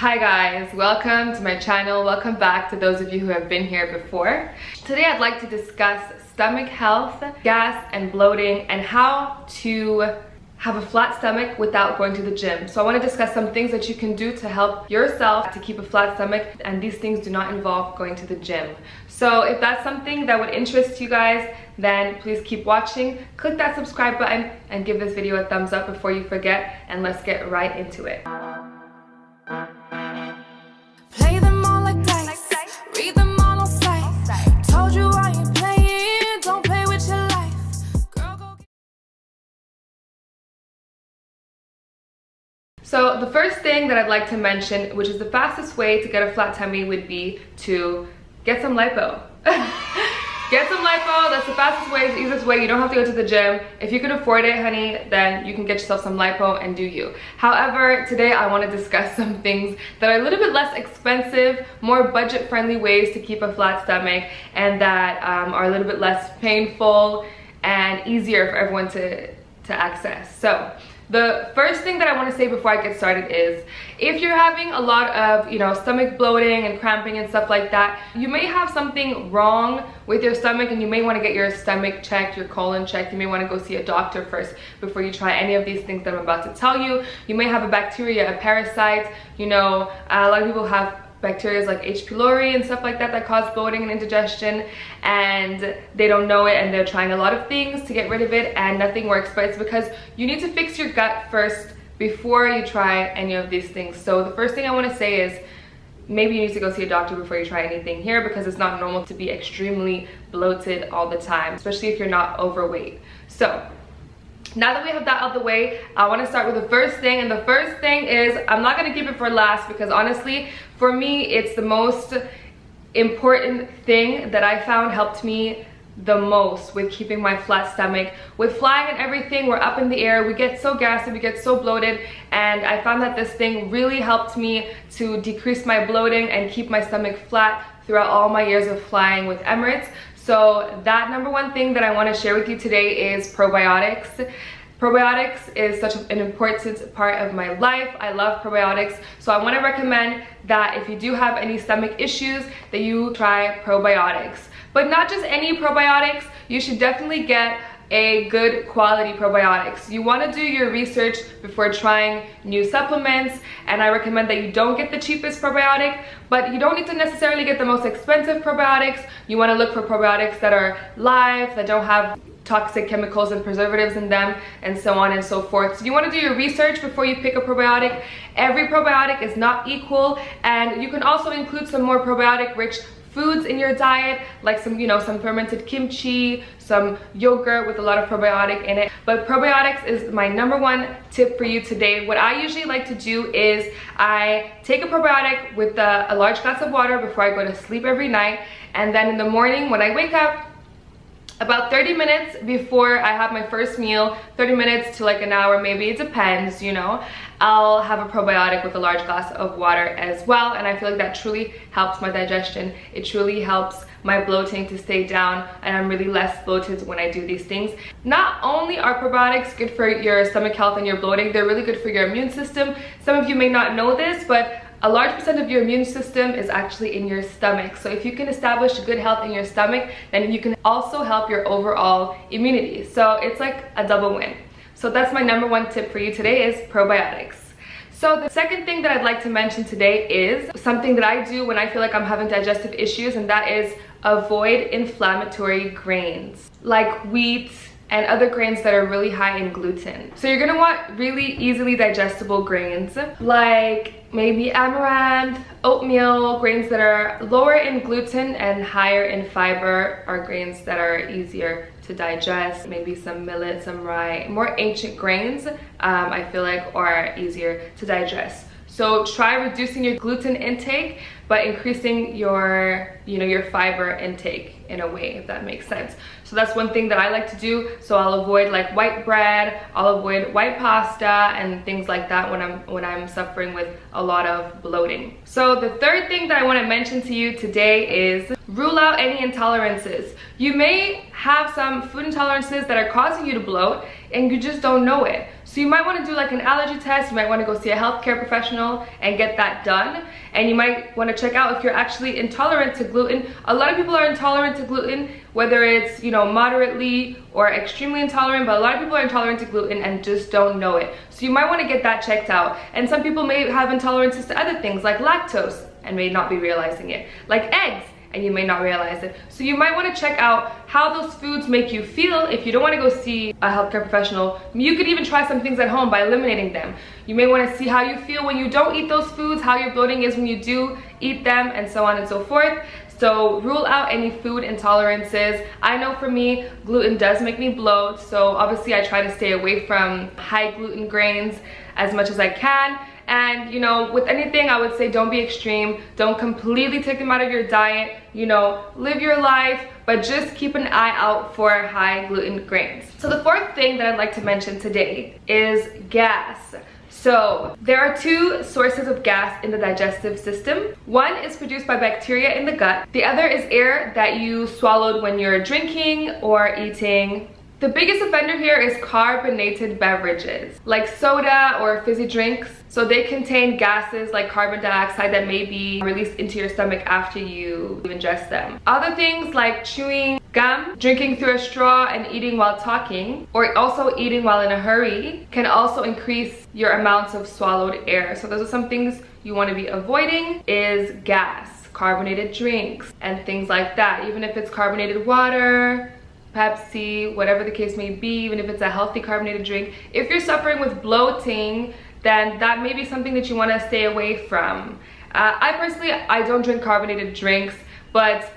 Hi guys, welcome to my channel. Welcome back to those of you who have been here before. Today I'd like to discuss stomach health, gas and bloating, and how to have a flat stomach without going to the gym. So I want to discuss some things that you can do to help yourself to keep a flat stomach, and these things do not involve going to the gym. So if that's something that would interest you guys, then please keep watching. Click that subscribe button and give this video a thumbs up before you forget, and let's get right into it. So the first thing that I'd like to mention, which is the fastest way to get a flat tummy, would be to get some lipo. Get some lipo. That's the fastest way, the easiest way. You don't have to go to the gym. If you can afford it, honey, then you can get yourself some lipo and do you. However, today I want to discuss some things that are a little bit less expensive, more budget-friendly ways to keep a flat stomach, and that are a little bit less painful and easier for everyone to access. So the first thing that I want to say before I get started is, if you're having a lot of, stomach bloating and cramping and stuff like that, you may have something wrong with your stomach, and you may want to get your stomach checked, your colon checked. You may want to go see a doctor first before you try any of these things that I'm about to tell you. You may have a bacteria, a parasite. A lot of people have bacteria like H. pylori and stuff like that cause bloating and indigestion, and they don't know it, and they're trying a lot of things to get rid of it and nothing works. But it's because you need to fix your gut first before you try any of these things. So the first thing I want to say is, maybe you need to go see a doctor before you try anything here, because it's not normal to be extremely bloated all the time, especially if you're not overweight. So now that we have that out of the way, I want to start with the first thing, and the first thing is, I'm not going to keep it for last, because honestly, for me, it's the most important thing that I found helped me the most with keeping my flat stomach. With flying and everything, we're up in the air, we get so gassy, we get so bloated, and I found that this thing really helped me to decrease my bloating and keep my stomach flat throughout all my years of flying with Emirates. So that number one thing that I want to share with you today is probiotics. Probiotics is such an important part of my life. I love probiotics. So I want to recommend that if you do have any stomach issues, that you try probiotics. But not just any probiotics, you should definitely get a good quality probiotics. You want to do your research before trying new supplements, and I recommend that you don't get the cheapest probiotic, but you don't need to necessarily get the most expensive probiotics. You want to look for probiotics that are live, that don't have toxic chemicals and preservatives in them, and so on and so forth. So you want to do your research before you pick a probiotic. Every probiotic is not equal, and you can also include some more probiotic rich foods in your diet, like some fermented kimchi, some yogurt with a lot of probiotic in it. But probiotics is my number one tip for you today. What I usually like to do is I take a probiotic with a large glass of water before I go to sleep every night, and then in the morning when I wake up, about 30 minutes before I have my first meal, 30 minutes to like an hour maybe, it depends, I'll have a probiotic with a large glass of water as well, and I feel like that truly helps my digestion. It truly helps my bloating to stay down, and I'm really less bloated when I do these things. Not only are probiotics good for your stomach health and your bloating, they're really good for your immune system. Some of you may not know this, but a large percent of your immune system is actually in your stomach. So if you can establish good health in your stomach, then you can also help your overall immunity. So it's like a double win. So that's my number one tip for you today, is probiotics. So the second thing that I'd like to mention today is something that I do when I feel like I'm having digestive issues, and that is avoid inflammatory grains like wheat and other grains that are really high in gluten. So you're gonna want really easily digestible grains, like maybe amaranth, oatmeal. Grains that are lower in gluten and higher in fiber are grains that are easier to digest. Maybe some millet, some rye, more ancient grains, I feel like are easier to digest. So try reducing your gluten intake, but increasing your fiber intake in a way, if that makes sense. So that's one thing that I like to do. So I'll avoid like white bread, I'll avoid white pasta and things like that when I'm suffering with a lot of bloating. So the third thing that I want to mention to you today is rule out any intolerances. You may have some food intolerances that are causing you to bloat and you just don't know it. So you might want to do like an allergy test. You might want to go see a healthcare professional and get that done. And you might want to check out if you're actually intolerant to gluten. A lot of people are intolerant to gluten, whether it's, you know, moderately or extremely intolerant, but a lot of people are intolerant to gluten and just don't know it. So you might want to get that checked out. And some people may have intolerances to other things like lactose and may not be realizing it, like eggs, and you may not realize it. So you might want to check out how those foods make you feel. If you don't want to go see a healthcare professional, you could even try some things at home by eliminating them. You may want to see how you feel when you don't eat those foods, how your bloating is when you do eat them, and so on and so forth. So rule out any food intolerances. I know for me, gluten does make me bloat, so obviously I try to stay away from high gluten grains as much as I can. And, you know, with anything, I would say don't be extreme. Don't completely take them out of your diet. You know, live your life, but just keep an eye out for high gluten grains. So the fourth thing that I'd like to mention today is gas. So there are two sources of gas in the digestive system. One is produced by bacteria in the gut. The other is air that you swallowed when you're drinking or eating. The biggest offender here is carbonated beverages, like soda or fizzy drinks. So they contain gases like carbon dioxide that may be released into your stomach after you ingest them. Other things like chewing gum, drinking through a straw, and eating while talking, or also eating while in a hurry, can also increase your amounts of swallowed air. So those are some things you want to be avoiding, is gas, carbonated drinks, and things like that. Even if it's carbonated water, Pepsi, whatever the case may be, even if it's a healthy carbonated drink. If you're suffering with bloating, then that may be something that you want to stay away from. I personally, I don't drink carbonated drinks, but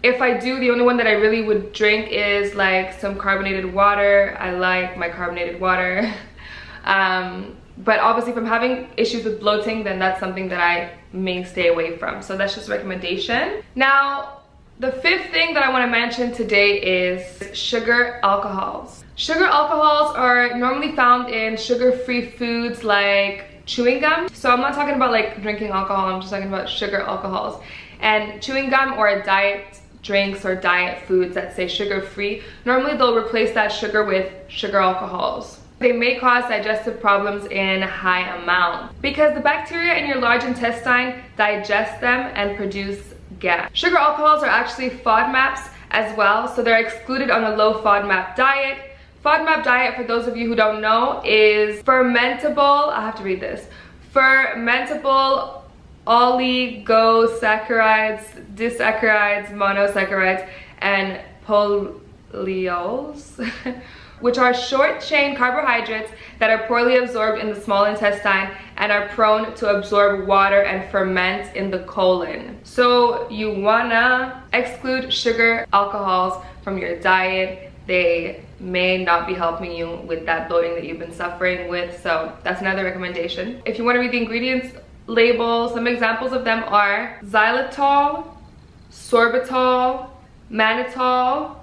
if I do, the only one that I really would drink is like some carbonated water. I like my carbonated water. But obviously if I'm having issues with bloating, then that's something that I may stay away from. So that's just a recommendation. Now, the fifth thing that I want to mention today is sugar alcohols. Sugar alcohols are normally found in sugar-free foods like chewing gum. So I'm not talking about like drinking alcohol, I'm just talking about sugar alcohols. And chewing gum or diet drinks or diet foods that say sugar-free, normally they'll replace that sugar with sugar alcohols. They may cause digestive problems in high amount because the bacteria in your large intestine digest them and produce gas. Sugar alcohols are actually FODMAPs as well, so they're excluded on a low FODMAP diet. FODMAP diet, for those of you who don't know, is fermentable, I have to read this, fermentable oligosaccharides, disaccharides, monosaccharides, and polyols, which are short-chain carbohydrates that are poorly absorbed in the small intestine and are prone to absorb water and ferment in the colon. So you wanna exclude sugar alcohols from your diet. They may not be helping you with that bloating that you've been suffering with, so that's another recommendation. If you wanna read the ingredients label, some examples of them are xylitol, sorbitol, mannitol.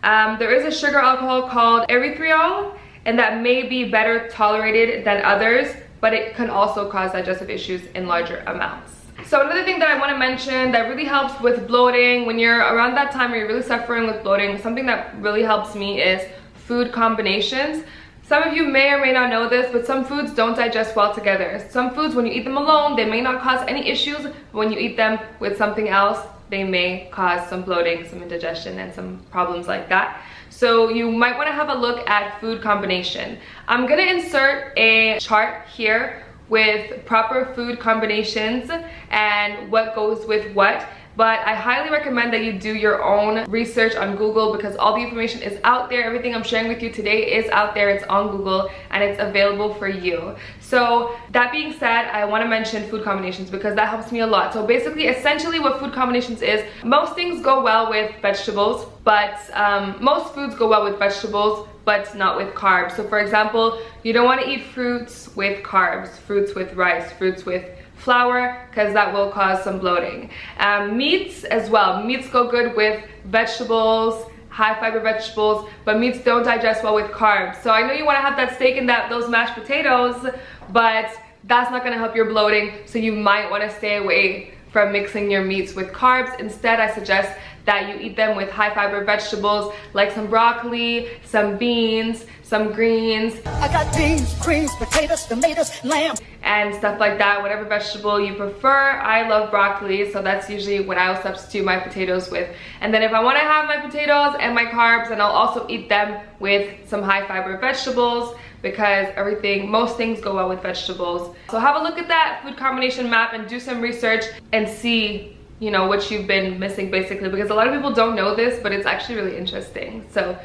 There is a sugar alcohol called erythritol, and that may be better tolerated than others, but it can also cause digestive issues in larger amounts. So another thing that I want to mention that really helps with bloating, when you're around that time where you're really suffering with bloating, something that really helps me is food combinations. Some of you may or may not know this, but some foods don't digest well together. Some foods, when you eat them alone, they may not cause any issues, but when you eat them with something else, they may cause some bloating, some indigestion, and some problems like that. So you might want to have a look at food combination. I'm gonna insert a chart here with proper food combinations and what goes with what, but I highly recommend that you do your own research on Google because all the information is out there. Everything I'm sharing with you today is out there, it's on Google, and it's available for you. So that being said, I want to mention food combinations because that helps me a lot. So basically, essentially what food combinations is, most things go well with vegetables, but most foods go well with vegetables, but not with carbs. So for example, you don't want to eat fruits with carbs, fruits with rice, fruits with flour, because that will cause some bloating. Meats as well. Meats go good with vegetables, high fiber vegetables, but meats don't digest well with carbs. So I know you want to have that steak and those mashed potatoes, but that's not going to help your bloating, so you might want to stay away from mixing your meats with carbs. Instead, I suggest that you eat them with high fiber vegetables like some broccoli, some beans, some greens. I got beans, greens, potatoes, tomatoes, lamb, and stuff like that, whatever vegetable you prefer. I love broccoli, so that's usually what I'll substitute my potatoes with. And then if I want to have my potatoes and my carbs, then I'll also eat them with some high fiber vegetables, because most things go well with vegetables. So have a look at that food combination map and do some research and see, you know, what you've been missing basically, because a lot of people don't know this, but it's actually really interesting. So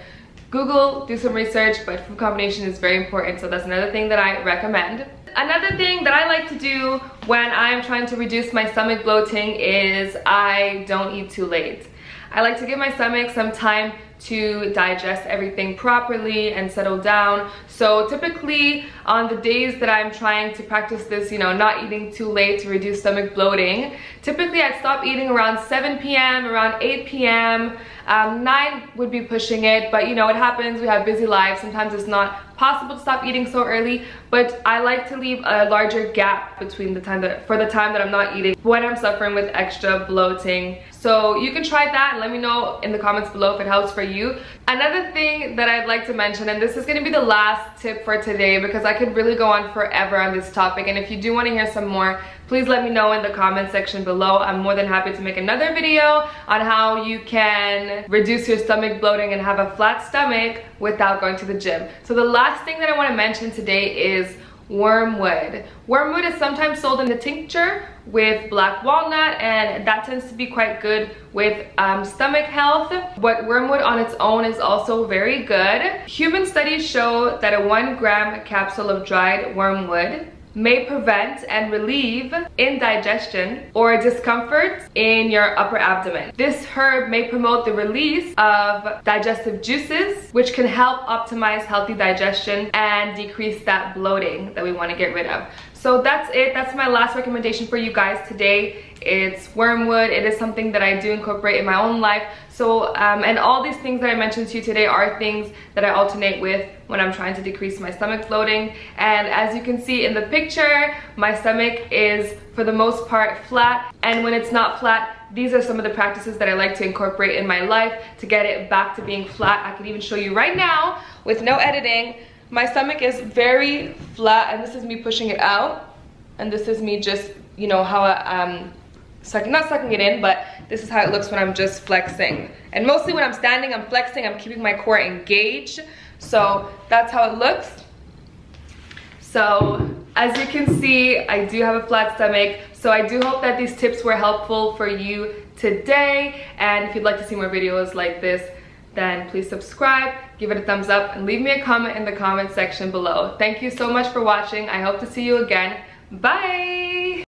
Google, do some research, but food combination is very important, so that's another thing that I recommend. Another thing that I like to do when I'm trying to reduce my stomach bloating is I don't eat too late. I like to give my stomach some time to digest everything properly and settle down. So typically on the days that I'm trying to practice this, you know, not eating too late to reduce stomach bloating, typically I'd stop eating around 7 p.m., around 8 p.m. 9 would be pushing it, but you know, it happens, we have busy lives, sometimes it's not possible to stop eating so early, but I like to leave a larger gap between the time that I'm not eating when I'm suffering with extra bloating. So you can try that and let me know in the comments below if it helps for you. Another thing that I'd like to mention, and this is going to be the last tip for today because I could really go on forever on this topic, and if you do want to hear some more, please let me know in the comment section below. I'm more than happy to make another video on how you can reduce your stomach bloating and have a flat stomach without going to the gym. So the last thing that I want to mention today is wormwood. Wormwood is sometimes sold in the tincture with black walnut, and that tends to be quite good with stomach health, but wormwood on its own is also very good. Human studies show that a 1 gram capsule of dried wormwood may prevent and relieve indigestion or discomfort in your upper abdomen. This herb may promote the release of digestive juices, which can help optimize healthy digestion and decrease that bloating that we want to get rid of. So that's it. That's my last recommendation for you guys today. It's wormwood. It is something that I do incorporate in my own life. So, and all these things that I mentioned to you today are things that I alternate with when I'm trying to decrease my stomach bloating. And as you can see in the picture, my stomach is for the most part flat. And when it's not flat, these are some of the practices that I like to incorporate in my life to get it back to being flat. I can even show you right now with no editing. My stomach is very flat, and this is me pushing it out, and this is me just, you know, how I'm not sucking it in, but this is how it looks when I'm just flexing. And mostly when I'm standing, I'm flexing, I'm keeping my core engaged. So that's how it looks. So as you can see, I do have a flat stomach. So I do hope that these tips were helpful for you today. And if you'd like to see more videos like this, then please subscribe, give it a thumbs up, and leave me a comment in the comment section below. Thank you so much for watching. I hope to see you again. Bye!